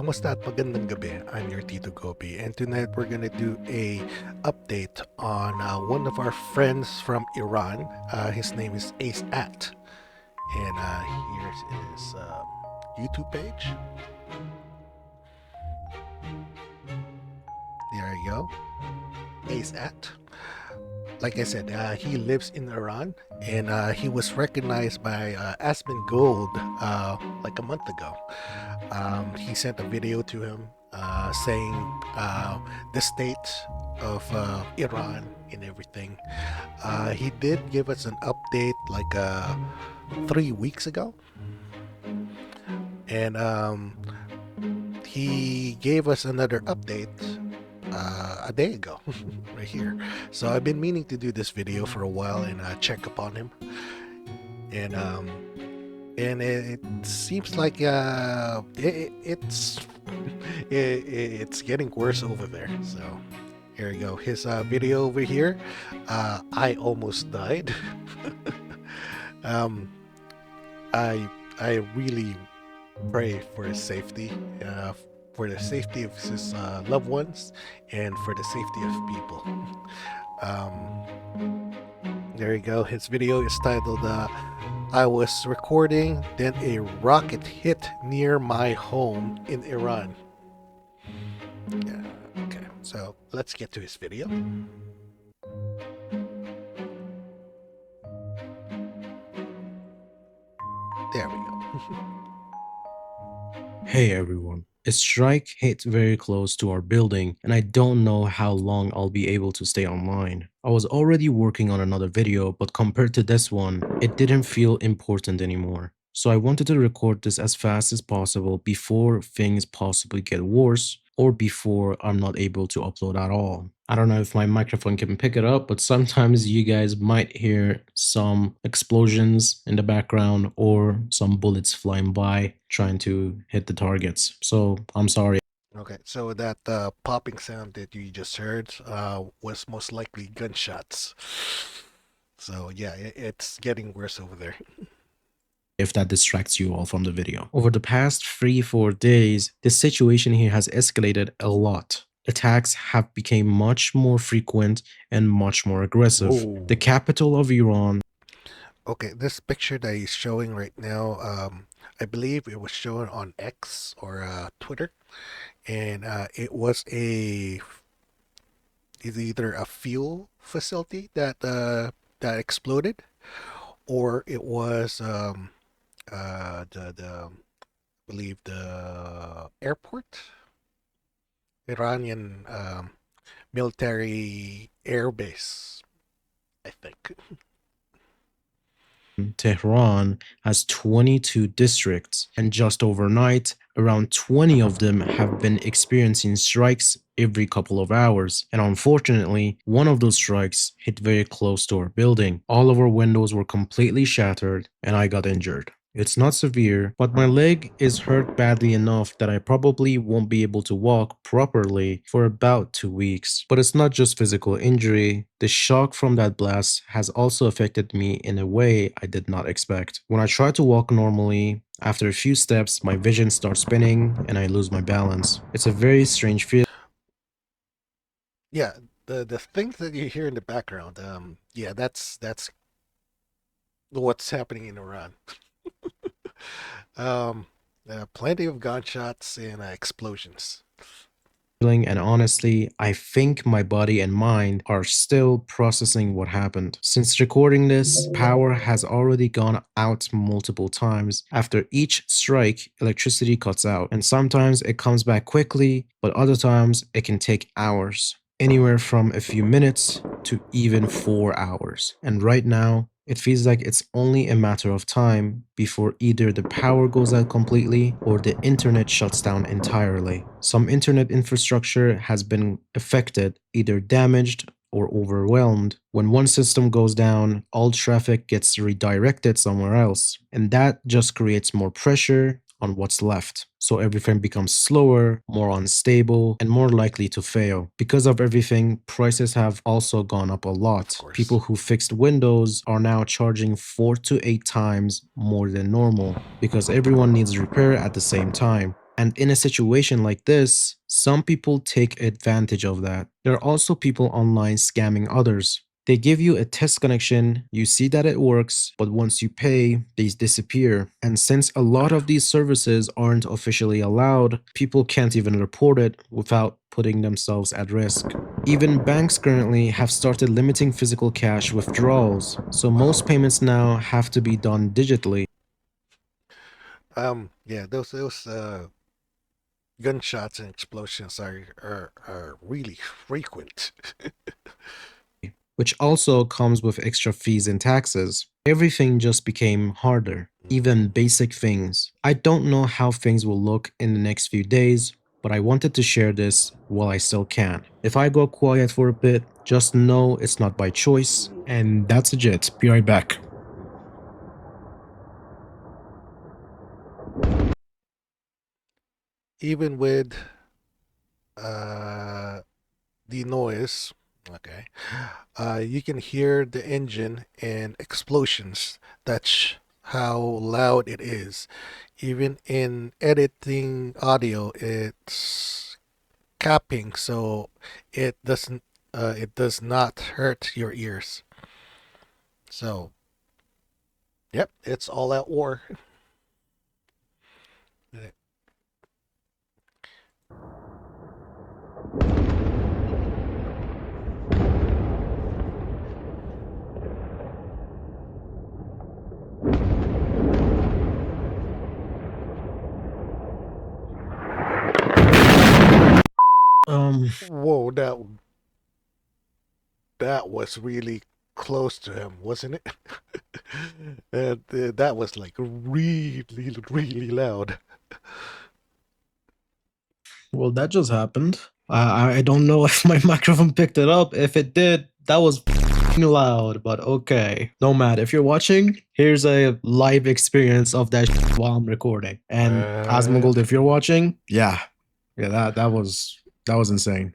Kamusta at magandang gabi? I'm your Tito Goby, and tonight we're gonna do a update on one of our friends from Iran. His name is Ace At, and here's his YouTube page. There you go, Ace At. Like I said, he lives in Iran, and he was recognized by Asmongold like a month ago. He sent a video to him saying the state of Iran and everything. He did give us an update like 3 weeks ago, and he gave us another update a day ago right here. So I've been meaning to do this video for a while and check upon him, and it seems like it's getting worse over there. So here you go, his video over here. I almost died. um, I really pray for his safety, for the safety of his loved ones, and for the safety of people. There you go. His video is titled I was recording, then a rocket hit near my home in Iran. Yeah, okay, so let's get to his video. There we go. Hey everyone. A strike hit very close to our building, and I don't know how long I'll be able to stay online. I was already working on another video, but compared to this one, it didn't feel important anymore. So I wanted to record this as fast as possible before things possibly get worse, or before I'm not able to upload at all. I don't know if my microphone can pick it up, but sometimes you guys might hear some explosions in the background or some bullets flying by trying to hit the targets. So I'm sorry. Okay, so that popping sound that you just heard was most likely gunshots. So yeah, it's getting worse over there. If that distracts you all from the video. Over the past 3-4 days, the situation here has escalated a lot. Attacks have become much more frequent and much more aggressive. Whoa. The capital of Iran. Okay, this picture that he's showing right now, I believe it was shown on X or Twitter, and it was either a fuel facility that exploded, or it was the I believe the airport, Iranian military air base, I think. Tehran has 22 districts, and just overnight, around 20 of them have been experiencing strikes every couple of hours. And unfortunately, one of those strikes hit very close to our building. All of our windows were completely shattered, and I got injured. It's not severe, but my leg is hurt badly enough that I probably won't be able to walk properly for about 2 weeks. But it's not just physical injury. The shock from that blast has also affected me in a way I did not expect. When I try to walk normally, after a few steps, my vision starts spinning and I lose my balance. It's a very strange feeling. Yeah, the things that you hear in the background, yeah, that's what's happening in Iran. Plenty of gunshots and explosions. And honestly, I think my body and mind are still processing what happened. Since recording this, power has already gone out multiple times. After each strike, electricity cuts out, and sometimes it comes back quickly, but other times it can take hours. Anywhere from a few minutes to even 4 hours. And right now, it feels like it's only a matter of time before either the power goes out completely or the internet shuts down entirely. Some internet infrastructure has been affected, either damaged or overwhelmed. When one system goes down, all traffic gets redirected somewhere else, and that just creates more pressure on what's left. So everything becomes slower, more unstable, and more likely to fail. Because of everything, prices have also gone up a lot. People who fixed windows are now charging 4 to 8 times more than normal because everyone needs repair at the same time. And in a situation like this, some people take advantage of that. There are also people online scamming others. They give you a test connection, you see that it works, but once you pay, they disappear. And since a lot of these services aren't officially allowed, people can't even report it without putting themselves at risk. Even banks currently have started limiting physical cash withdrawals, so most Wow. payments now have to be done digitally. Yeah, those gunshots and explosions are really frequent. Which also comes with extra fees and taxes. Everything just became harder, even Mhm. basic things. I don't know how things will look in the next few days, but I wanted to share this while I still can. If I go quiet for a bit, just know it's not by choice, and that's legit. Be right back. Even with uh, the noise, okay, you can hear the engine and explosions. That's how loud it is. Even in editing audio, it's capping, so it does not hurt your ears. So, yep, it's all out war. Um, Whoa, that was really close to him, wasn't it? And that was like really, really loud. well, that just happened. I don't know if my microphone picked it up. If it did, that was loud, but okay. No matter. If you're watching, here's a live experience of that while I'm recording. And Uh, Asmongold, if you're watching, yeah, that was insane.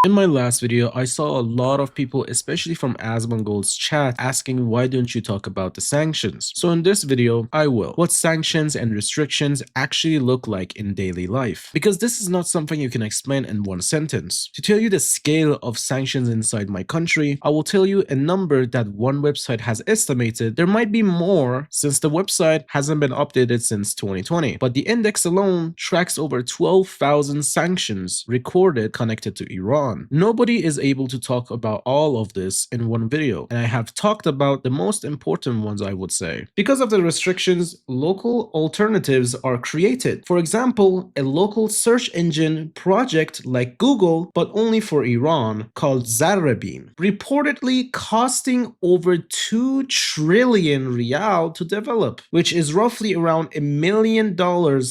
In my last video, I saw a lot of people, especially from Asmongold's chat, asking why don't you talk about the sanctions? So in this video, I will. What sanctions and restrictions actually look like in daily life. Because this is not something you can explain in one sentence. To tell you the scale of sanctions inside my country, I will tell you a number that one website has estimated. There might be more since the website hasn't been updated since 2020. But the index alone tracks over 12,000 sanctions recorded connected to Iran. Nobody is able to talk about all of this in one video, and I have talked about the most important ones, I would say. Because of the restrictions, local alternatives are created. For example, a local search engine project like Google, but only for Iran, called Zarrabin, reportedly costing over 2 trillion rial to develop, which is roughly around $1 million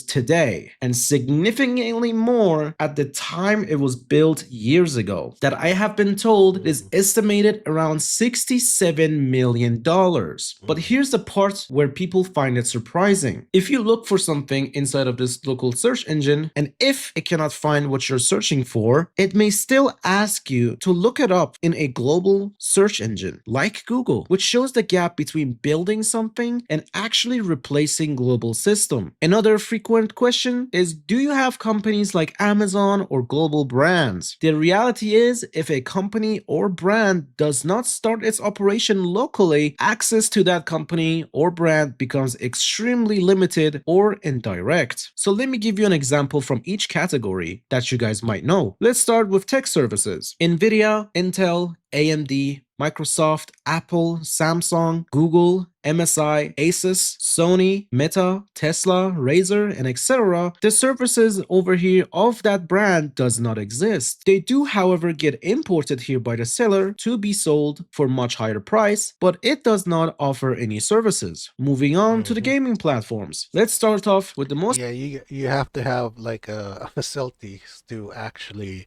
today, and significantly more at the time it was built years ago. That I have been told is estimated around $67 million. But here's the part where people find it surprising. If you look for something inside of this local search engine, and if it cannot find what you're searching for, it may still ask you to look it up in a global search engine like Google, which shows the gap between building something and actually replacing global system. Another frequent question is, do you have companies like Amazon or global brands? The reality is, if a company or brand does not start its operation locally, access to that company or brand becomes extremely limited or indirect. So let me give you an example from each category that you guys might know. Let's start with tech services. Nvidia, Intel, AMD, Microsoft, Apple, Samsung, Google, MSI, Asus, Sony, Meta, Tesla, Razer, and etc. The services over here of that brand does not exist. They do, however, get imported here by the seller to be sold for much higher price, but it does not offer any services. Moving on to the hmm gaming platforms. Let's start off with the most Yeah, you have to have like a facility to actually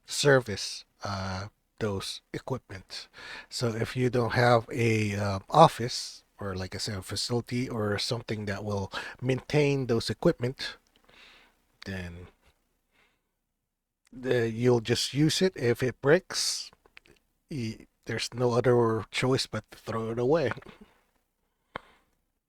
service those equipment. So if you don't have a office or like I said, a facility or something that will maintain those equipment, then you'll just use it. If it breaks, there's no other choice but to throw it away.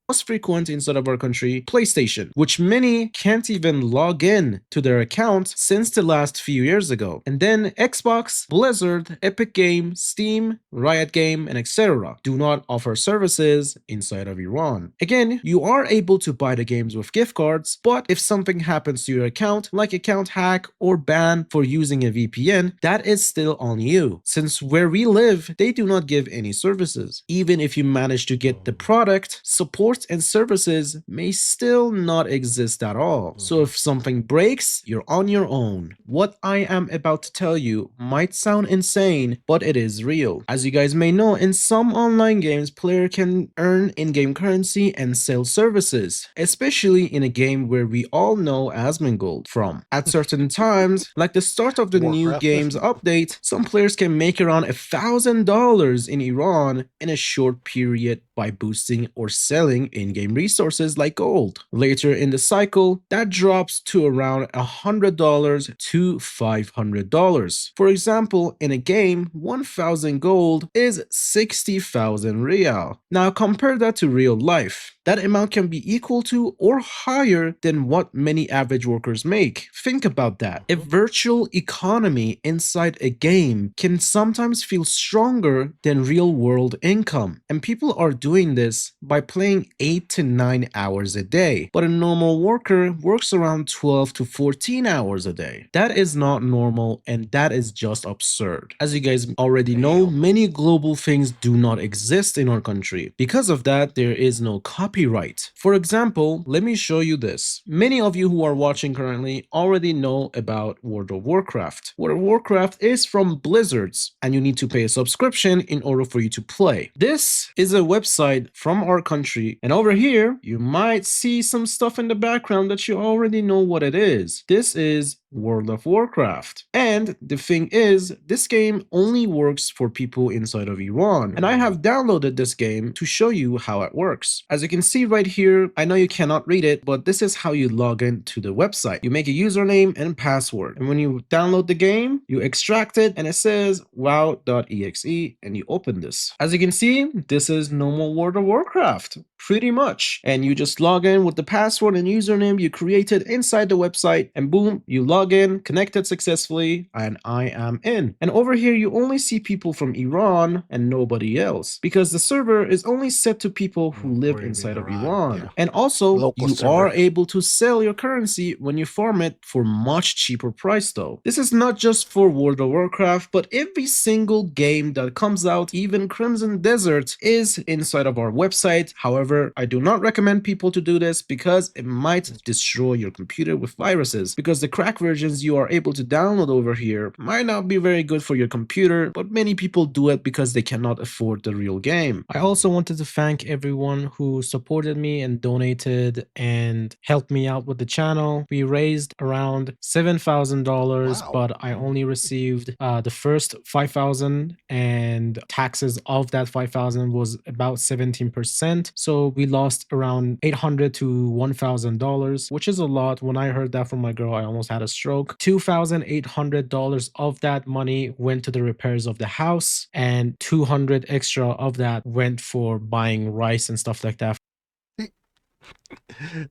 most frequent inside of our country, PlayStation, which many can't even log in to their account since the last few years ago. And then Xbox, Blizzard, Epic Game, Steam, Riot Game, and etc. do not offer services inside of Iran. Again, you are able to buy the games with gift cards, but if something happens to your account, like account hack or ban for using a VPN, that is still on you. Since where we live, they do not give any services. Even if you manage to get the product, support and services may still not exist at all. So if something breaks, you're on your own. What I am about to tell you might sound insane, but it is real. As you guys may know, in some online games, player can earn in-game currency and sell services, especially in a game where we all know Asmongold from. At certain times, like the start of the new Warcraft. game's update, some players can make around $1,000 in Iran in a short period by boosting or selling in-game resources like gold. Later in the cycle, that drops to around $100 to $500. For example, in a game, 1,000 gold is 60,000 real. Now compare that to real life. That amount can be equal to or higher than what many average workers make. Think about that. A virtual economy inside a game can sometimes feel stronger than real-world income. And people are doing this by playing 8 to 9 hours a day. But a normal worker works around 12 to 14 hours a day. That is not normal, and that is just absurd. As you guys already know, many global things do not exist in our country. Because of that, there is no copyright. For example, let me show you this. Many of you who are watching currently already know about World of Warcraft. World of Warcraft is from Blizzard's, and you need to pay a subscription in order for you to play. This is a website from our country, and over here, you might see some stuff in the background that you already know what it is. This is World of Warcraft. And the thing is, this game only works for people inside of Iran. And I have downloaded this game to show you how it works. As you can see right here, I know you cannot read it, but this is how you log in to the website. You make a username and password. And when you download the game, you extract it and it says wow.exe and you open this. As you can see, this is normal World of Warcraft. Pretty much. And you just log in with the password and username you created inside the website, and boom, you log in, connected successfully, and I am in. And over here, you only see people from Iran and nobody else, because the server is only set to people who live inside of Iran. Yeah. And also, Local you server. are able to sell your currency when you farm it for much cheaper price though. This is not just for World of Warcraft, but every single game that comes out, even Crimson Desert, is inside of our website. However, I do not recommend people to do this because it might destroy your computer with viruses, because the crack versions you are able to download over here might not be very good for your computer, but many people do it because they cannot afford the real game. I also wanted to thank everyone who supported me and donated and helped me out with the channel. We raised around $7,000, Wow. but I only received the first 5,000, and taxes of that 5,000 was about 17%. So we lost around $800 to $1,000, which is a lot. When I heard that from my girl, I almost had a stroke. $2,800 of that money went to the repairs of the house, and 200 extra of that went for buying rice and stuff like that.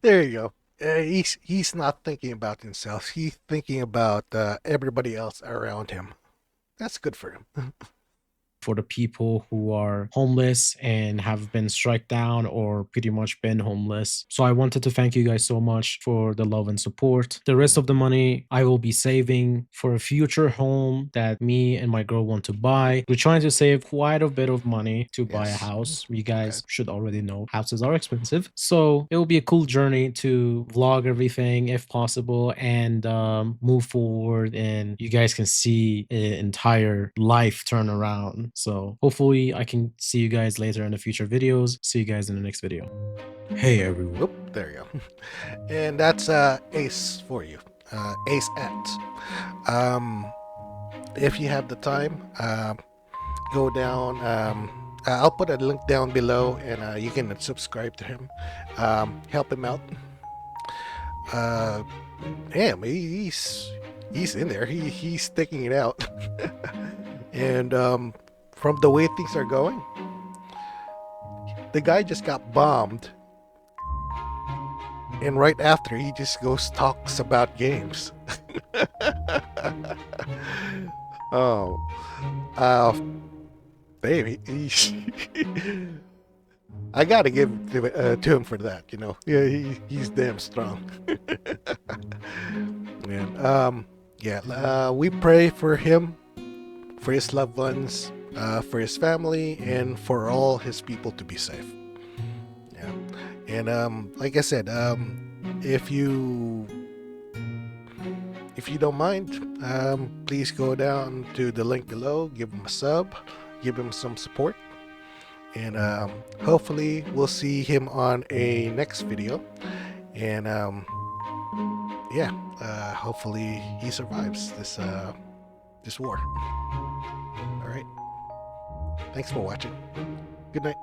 There you go. He's not thinking about himself. He's thinking about everybody else around him. That's good for him. For the people who are homeless and have been struck down or pretty much been homeless. So I wanted to thank you guys so much for the love and support. The rest of the money I will be saving for a future home that me and my girl want to buy. We're trying to save quite a bit of money to buy a Yes. house. You guys should already know houses are expensive. So it will be a cool journey to vlog everything if possible, and move forward, and you guys can see an entire life turn around. So hopefully I can see you guys later in the future videos. See you guys in the next video. Hey everyone. Whoop, there you go. And that's Ace for you. Ace at. If you have the time, go down. I'll put a link down below, and you can subscribe to him. Help him out. Damn, he's in there. He's sticking it out. And from the way things are going, the guy just got bombed and right after he just goes talks about games. Oh, uh, baby, I gotta give to him for that. You know, yeah, he's damn strong. Man, yeah, we pray for him, for his loved ones, for his family, and for all his people to be safe. Yeah, and like I said, if you don't mind, please go down to the link below, give him a sub, give him some support, and hopefully we'll see him on a next video. And yeah, hopefully he survives this war. All right, thanks for watching. Good night.